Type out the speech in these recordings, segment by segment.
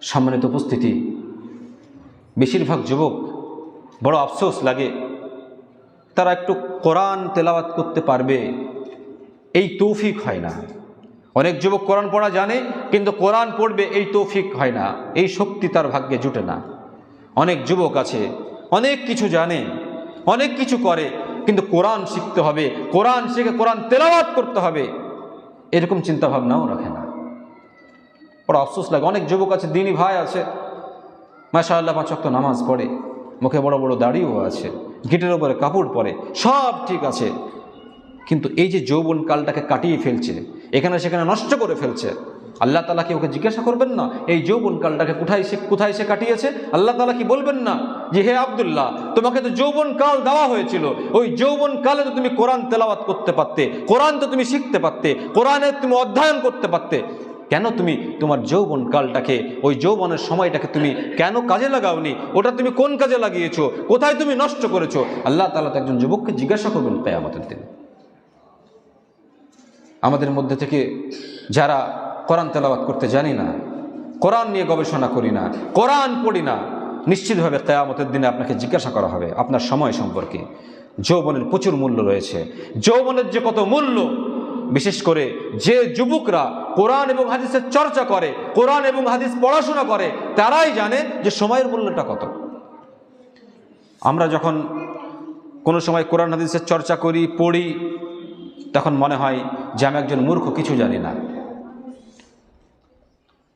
সম্মানিত উপস্থিতি, বেশিরভাগ যুবক বড় আফসোস লাগে, তারা একটু কোরআন তেলাওয়াত করতে পারবে এই তৌফিক হয় না। অনেক যুবক কোরআন পড়া জানে, কিন্তু কোরআন পড়বে এই তৌফিক হয় না, এই শক্তি তার ভাগ্যে জুটে না। অনেক যুবক আছে অনেক কিছু জানে, অনেক কিছু করে, কিন্তু কোরআন শিখতে হবে, কোরআন শিখে কোরআন তেলাওয়াত করতে হবে, এরকম চিন্তা ভাবনাও রাখে না। বড় আফসোস লাগে। অনেক যুবক আছে, দিনী ভাই আছে, মাশাআল্লাহ 5 ওয়াক্ত নামাজ পড়ে, মুখে বড় বড় দাড়িও আছে, গিটের উপরে কাপড় পরে, সব ঠিক আছে, কিন্তু এই যে যৌবন কালটাকে কাটিয়ে ফেলছে, এখানে সেখানে নষ্ট করে ফেলছে, আল্লাহ তাআলা কি ওকে জিজ্ঞাসা করবেন না এই যৌবন কালটাকে কোথায় সে কাটিয়েছে? আল্লাহ তাআলা কি বলবেন না যে হে আব্দুল্লাহ, তোমাকে তো যৌবন কাল দেওয়া হয়েছিল, ওই যৌবন কালে তো তুমি কোরআন তেলাওয়াত করতে পারতে, কোরআন তো তুমি শিখতে পারতে, কোরআনের তুমি অধ্যয়ন করতে পারতে, কেন তুমি তোমার যৌবন কালটাকে, ওই যৌবনের সময়টাকে তুমি কেন কাজে লাগাওনি? ওটা তুমি কোন কাজে লাগিয়েছো? কোথায় তুমি নষ্ট করেছো? আল্লাহ তাআলা তো একজন যুবককে জিজ্ঞাসা করবেন কিয়ামতের দিন। আমাদের মধ্যে থেকে যারা কোরআন তেলাওয়াত করতে জানি না, কোরআন নিয়ে গবেষণা করি না, কোরআন পড়ি না, নিশ্চিতভাবে কিয়ামতের দিনে আপনাকে জিজ্ঞাসা করা হবে আপনার সময় সম্পর্কে। যৌবনের প্রচুর মূল্য রয়েছে, যৌবনের যে কত মূল্য, বিশেষ করে যে যুবকরা কোরআন এবং হাদিসের চর্চা করে, কোরআন এবং হাদিস পড়াশোনা করে, তারাই জানে যে সময়ের মূল্যটা কত। আমরা যখন কোনো সময় কোরআন হাদিসের চর্চা করি, পড়ি, তখন মনে হয় যে আমি একজন মূর্খ, কিছু জানি না,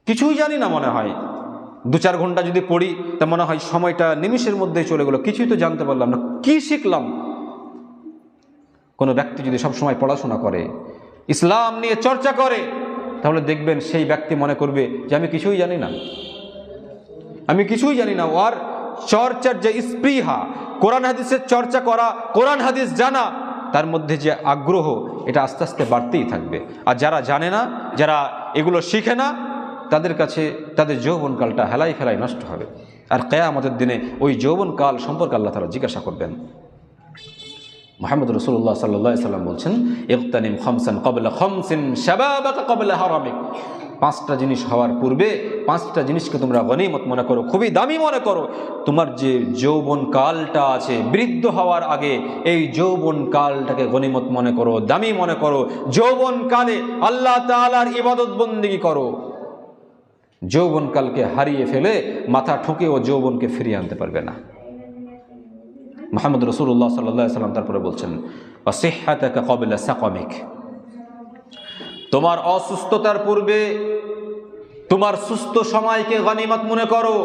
কিছুই জানি না মনে হয়। 2-4 ঘন্টা যদি পড়ি তা মনে হয় সময়টা নিমিষের মধ্যেই চলে গেল, কিছুই তো জানতে পারলাম না, কি শিখলাম। কোনো ব্যক্তি যদি সব সময় পড়াশোনা করে, ইসলাম নিয়ে চর্চা করে, তাহলে দেখবেন সেই ব্যক্তি মনে করবে যে আমি কিছুই জানি না, আমি কিছুই জানি না। ওর চর্চার যে স্পৃহা, কোরআন হাদিসের চর্চা করা, কোরআন হাদিস জানা, তার মধ্যে যে আগ্রহ, এটা আস্তে আস্তে বাড়তেই থাকবে। আর যারা জানে না, যারা এগুলো শিখে না, তাদের কাছে তাদের যৌবনকালটা হেলাই ফেলাই নষ্ট হবে। আর কিয়ামতের দিনে ওই যৌবনকাল সম্পর্কে আল্লাহ তাআলা জিজ্ঞাসা করবেন। মুহাম্মদ রাসূলুল্লাহ সাল্লাল্লাহু আলাইহি সাল্লাম বলছেন, ইগতানিম খামসান ক্বাবলা খামসিন শাবাবাকা ক্বাবলা হারামিক। 5টা জিনিস হওয়ার পূর্বে 5টা জিনিসকে তোমরা গনিমত মনে করো, খুবই দামি মনে করো। তোমার যে যৌবন কালটা আছে, বৃদ্ধ হওয়ার আগে এই যৌবন কালটাকে গনিমত মনে করো, দামি মনে করো। যৌবন কালে আল্লাহ তাআলার ইবাদত বন্দেগী করো। যৌবন কালকে হারিয়ে ফেলে মাথা ঠুকেও যৌবনকে ফিরিয়ে আনতে পারবে না। মুহাম্মদ রাসূলুল্লাহ সাল্লাল্লাহু আলাইহি সাল্লাম তারপরে বলছেন, ওয়াসিহহাতাকা ক্বাবলা সাকামিক। তোমার অসুস্থতার পূর্বে তোমার সুস্থ সময়কে গনিমত মনে করো।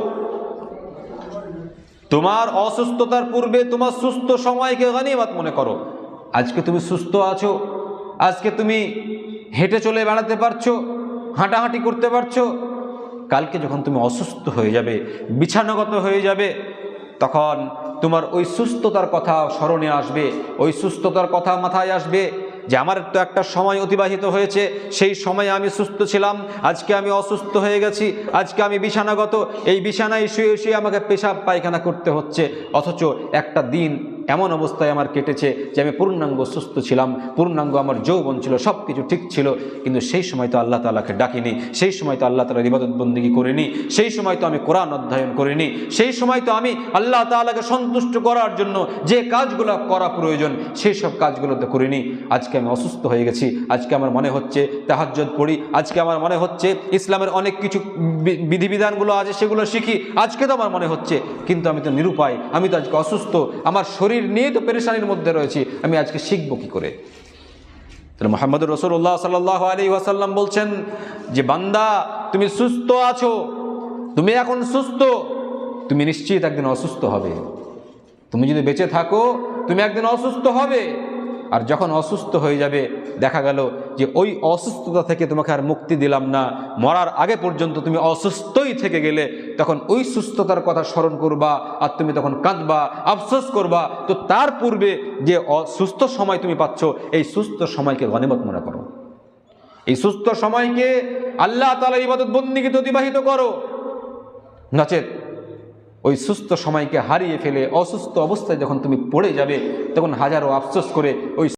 তোমার অসুস্থতার পূর্বে তোমার সুস্থ সময়কে গনিমত মনে করো। আজকে তুমি সুস্থ আছো, আজকে তুমি হেঁটে চলে বেড়াতে পারছো, হাঁটাহাঁটি করতে পারছো, কালকে যখন তুমি অসুস্থ হয়ে যাবে, বিছানাগত হয়ে যাবে, তখন তোমার ওই সুস্থতার কথা স্মরণে আসবে, ওই সুস্থতার কথা মাথায় আসবে যে আমার তো একটা সময় অতিবাহিত হয়েছে, সেই সময়ে আমি সুস্থ ছিলাম, আজকে আমি অসুস্থ হয়ে গেছি, আজকে আমি বিছানাগত, এই বিছানায় শুয়ে শুয়ে আমাকে পেশাব পায়খানা করতে হচ্ছে, অথচ একটা দিন এমন অবস্থায় আমার কেটেছে যে আমি পূর্ণাঙ্গ সুস্থ ছিলাম, পূর্ণাঙ্গ আমার যৌবন ছিল, সব কিছু ঠিক ছিল, কিন্তু সেই সময় তো আল্লাহ তাআলাকে ডাকিনি, সেই সময় তো আল্লাহ তাআলার ইবাদত বন্দেগী করিনি, সেই সময় তো আমি কোরআন অধ্যয়ন করিনি, সেই সময় তো আমি আল্লাহ তাআলাকে সন্তুষ্ট করার জন্য যে কাজগুলো করা প্রয়োজন সেই সব কাজগুলো তো করিনি। আজকে আমি অসুস্থ হয়ে গেছি, আজকে আমার মনে হচ্ছে তাহাজ্জুদ পড়ি, আজকে আমার মনে হচ্ছে ইসলামের অনেক কিছু বিধিবিধানগুলো আছে সেগুলো শিখি, আজকে তো আমার মনে হচ্ছে, কিন্তু আমি তো নিরুপায়, আমি তো আজকে অসুস্থ, আমার শরীর নিয়ে তো পেরেশানির মধ্যে রয়েছি, আমি আজকে শিখবো কি করে? তাহলে মুহাম্মদ রাসূলুল্লাহ সাল্লাল্লাহু আলাইহি ওয়াসাল্লাম বলছেন যে বান্দা, তুমি সুস্থ আছো, তুমি এখন সুস্থ, তুমি নিশ্চিত একদিন অসুস্থ হবে। তুমি যদি বেঁচে থাকো তুমি একদিন অসুস্থ হবে, আর যখন অসুস্থ হয়ে যাবে দেখা গেল যে ওই অসুস্থতা থেকে তোমাকে আর মুক্তি দিলাম না, মরার আগে পর্যন্ত তুমি অসুস্থই থেকে গেলে, তখন ওই সুস্থতার কথা স্মরণ করবা আর তুমি তখন কাঁদবা, আফসোস করবা। তো তার পূর্বে যে সুস্থ সময় তুমি পাচ্ছ, এই সুস্থ সময়কে গনিমত মনে করো, এই সুস্থ সময়কে আল্লাহ তাআলার ইবাদত বন্দেগীতে অতিবাহিত করো, নচেত ওই সুস্থ সময়কে হারিয়ে ফেলে অসুস্থ অবস্থায় যখন তুমি পড়ে যাবে, তখন হাজারো আফসোস করে ওই